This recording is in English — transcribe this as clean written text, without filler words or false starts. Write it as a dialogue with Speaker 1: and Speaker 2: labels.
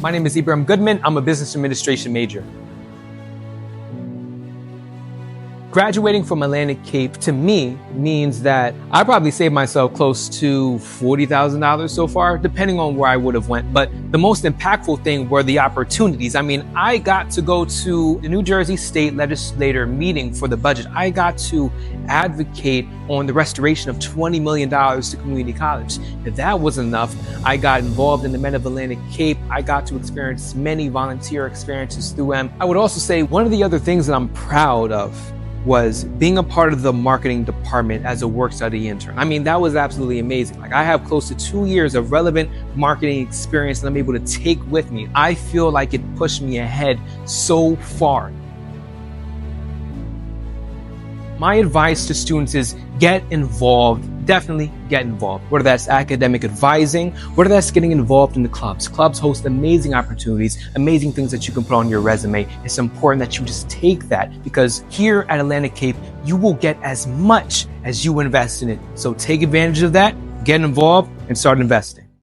Speaker 1: My name is Ibrihim Goodman. I'm a business administration major. Graduating from Atlantic Cape to me means that I probably saved myself close to $40,000 so far, depending on where I would have went. But the most impactful thing were the opportunities. I mean, I got to go to the New Jersey State Legislature meeting for the budget. I got to advocate on the restoration of $20 million to community college. If that wasn't enough, I got involved in the Men of Atlantic Cape. I got to experience many volunteer experiences through them. I would also say one of the other things that I'm proud of was being a part of the marketing department as a work-study intern. I mean, that was absolutely amazing. Like, I have close to 2 years of relevant marketing experience that I'm able to take with me. I feel like it pushed me ahead so far. My advice to students is get involved. Definitely get involved. Whether that's academic advising, whether that's getting involved in the clubs. Clubs host amazing opportunities, amazing things that you can put on your resume. It's important that you just take that, because here at Atlantic Cape, you will get as much as you invest in it. So take advantage of that, get involved, and start investing.